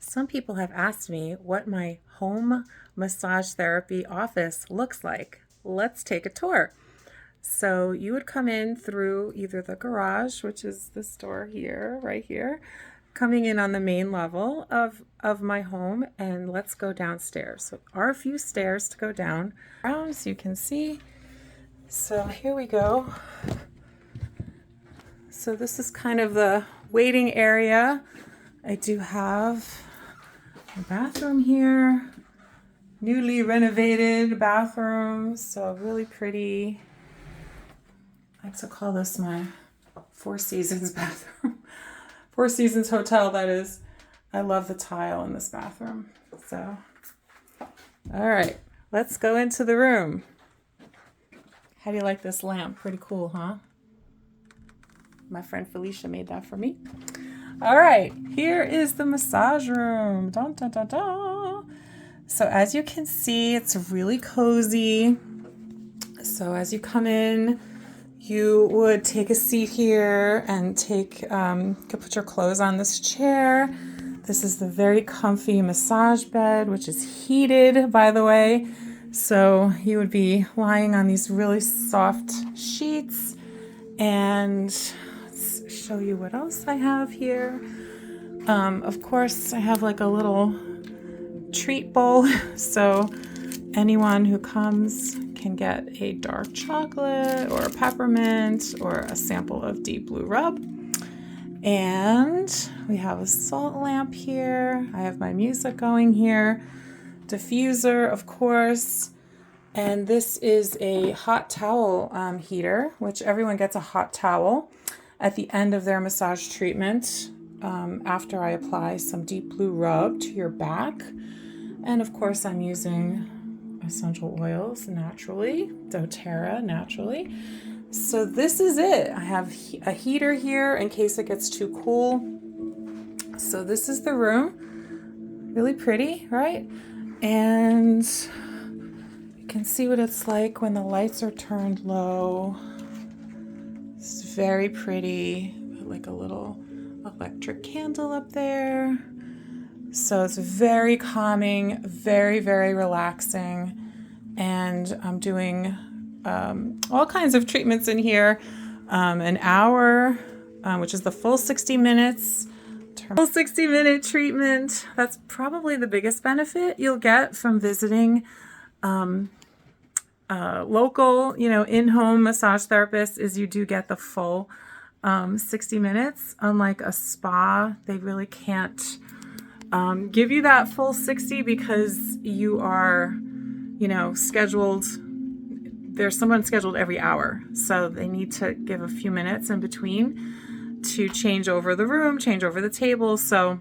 Some people have asked me what my home massage therapy office looks like. Let's take a tour. So you would come in through either the garage, which is this door here, right here, coming in on the main level of my home, and let's go downstairs. So there are a few stairs to go down, as you can see. So here we go. So this is kind of the waiting area. I do have a bathroom here, newly renovated bathroom, so really pretty. I like to call this my Four Seasons bathroom. Four Seasons hotel, that is. I love the tile in this bathroom. So, all right, let's go into the room. How do you like this lamp? Pretty cool, huh? My friend Felicia made that for me. All right, here is the massage room. Dun, dun, dun, dun. So as you can see, it's really cozy. So as you come in, you would take a seat here and you could put your clothes on this chair. This is the very comfy massage bed, which is heated, by the way. So you would be lying on these really soft sheets. And let's show you what else I have here. Of course, I have like a little treat bowl. So anyone who comes can get a dark chocolate or a peppermint or a sample of deep blue rub. And we have a salt lamp here. I have my music going here. Diffuser, of course. And this is a hot towel heater, which everyone gets a hot towel at the end of their massage treatment after I apply some deep blue rub to your back. And of course, I'm using essential oils naturally, doTERRA naturally. So this is it. I have a heater here in case it gets too cool. So this is the room. Really pretty, right? And you can see what it's like when the lights are turned low. It's very pretty. Put like a little electric candle up there. So it's very calming, very, very relaxing. And I'm doing all kinds of treatments in here. An hour, which is the full 60 minutes. Full 60-minute treatment. That's probably the biggest benefit you'll get from visiting local, in-home massage therapists is you do get the full 60 minutes. Unlike a spa, they really can't give you that full 60 because you are, scheduled. There's someone scheduled every hour. So they need to give a few minutes in between to change over the room, change over the table. So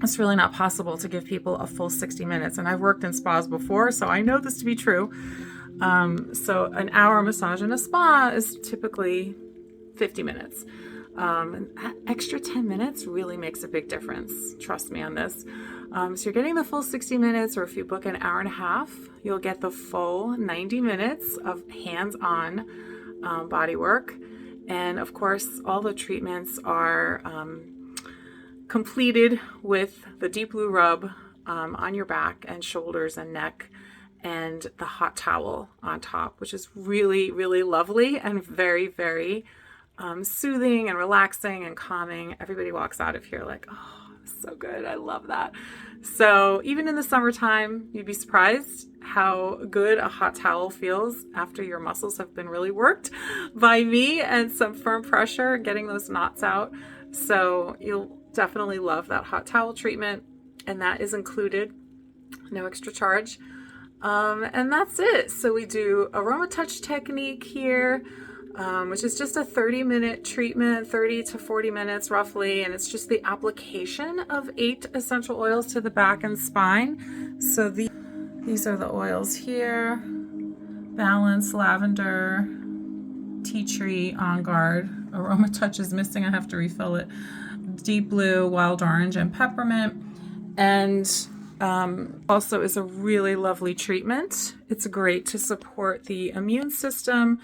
it's really not possible to give people a full 60 minutes. And I've worked in spas before, so I know this to be true. So an hour massage in a spa is typically 50 minutes. And that extra 10 minutes really makes a big difference. Trust me on this. So you're getting the full 60 minutes, or if you book an hour and a half, you'll get the full 90 minutes of hands-on body work. And of course, all the treatments are completed with the deep blue rub on your back and shoulders and neck, and the hot towel on top, which is really, really lovely and very, very soothing and relaxing and calming. Everybody walks out of here like, oh, so good. I love that. So even in the summertime, you'd be surprised how good a hot towel feels after your muscles have been really worked by me and some firm pressure, getting those knots out. So you'll definitely love that hot towel treatment, and that is included, no extra charge. And that's it. So we do Aromatouch technique here, which is just a 30-minute treatment, 30 to 40 minutes roughly. And it's just the application of 8 essential oils to the back and spine. So these are the oils here: Balance, Lavender, Tea Tree, On Guard. Aromatouch is missing. I have to refill it. Deep Blue, Wild Orange, and Peppermint. And also is a really lovely treatment. It's great to support the immune system,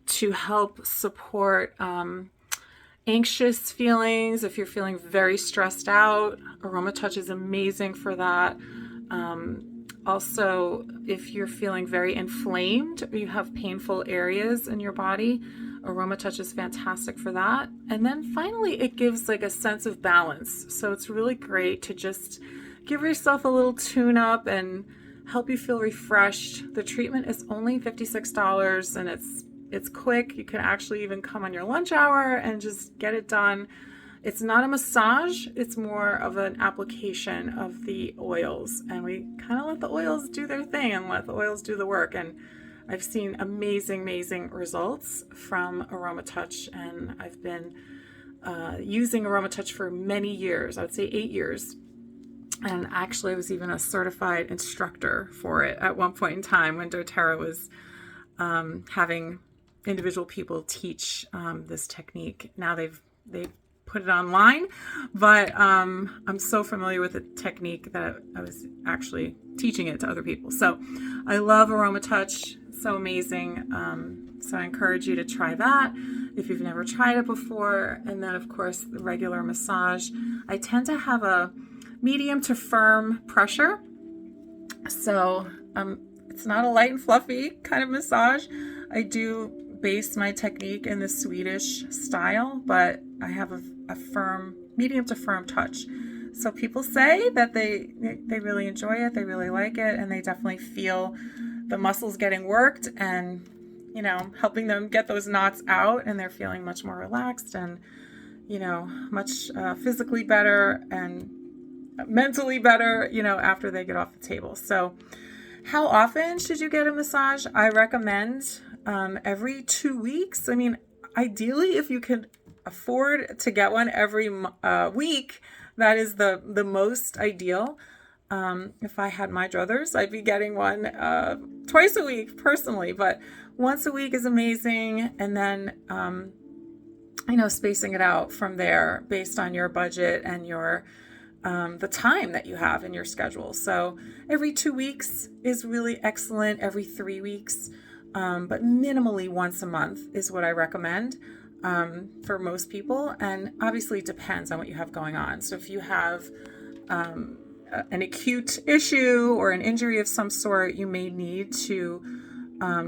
to help support anxious feelings, if you're feeling very stressed out, Aromatouch is amazing for that. Also, if you're feeling very inflamed or you have painful areas in your body, Aromatouch is fantastic for that. And then finally, it gives like a sense of balance. So it's really great to just give yourself a little tune up and help you feel refreshed. The treatment is only $56 and it's quick. You can actually even come on your lunch hour and just get it done. It's not a massage, it's more of an application of the oils. And we kind of let the oils do their thing and let the oils do the work. And I've seen amazing, amazing results from Aromatouch. And I've been using Aromatouch for many years, I would say 8 years. And actually, I was even a certified instructor for it at one point in time when doTERRA was having individual people teach this technique. Now they've put it online, but I'm so familiar with the technique that I was actually teaching it to other people. So I love Aromatouch, so amazing. So I encourage you to try that if you've never tried it before. And then of course the regular massage. I tend to have a medium to firm pressure. So it's not a light and fluffy kind of massage. I do base my technique in the Swedish style, but I have a firm, medium to firm touch. So people say that they really enjoy it, they really like it, and they definitely feel the muscles getting worked and, you know, helping them get those knots out, and they're feeling much more relaxed and, you know, much physically better and mentally better, you know, after they get off the table. So how often should you get a massage? I recommend every 2 weeks. I mean, ideally, if you can afford to get one every week, that is the most ideal. If I had my druthers, I'd be getting one twice a week personally, but once a week is amazing. And then, you know, spacing it out from there based on your budget and your the time that you have in your schedule. So every 2 weeks is really excellent. Every 3 weeks, but minimally once a month is what I recommend for most people. And obviously it depends on what you have going on. So if you have an acute issue or an injury of some sort, you may need to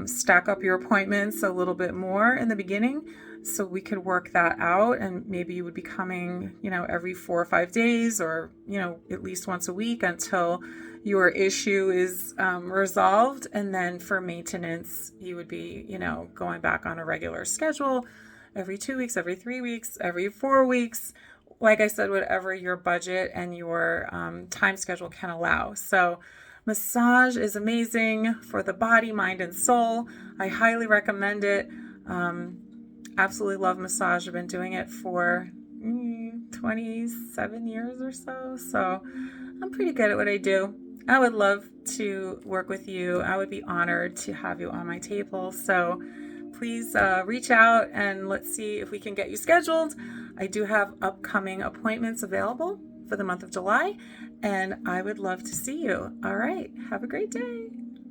stack up your appointments a little bit more in the beginning. So we could work that out, and maybe you would be coming, you know, every 4 or 5 days, or, you know, at least once a week until your issue is resolved. And then for maintenance, you would be, you know, going back on a regular schedule every 2 weeks, every 3 weeks, every 4 weeks. Like I said, whatever your budget and your time schedule can allow. So massage is amazing for the body, mind, and soul. I highly recommend it. Absolutely love massage. I've been doing it for 27 years or so. So I'm pretty good at what I do. I would love to work with you. I would be honored to have you on my table. So please reach out and let's see if we can get you scheduled. I do have upcoming appointments available for the month of July, and I would love to see you. All right. Have a great day.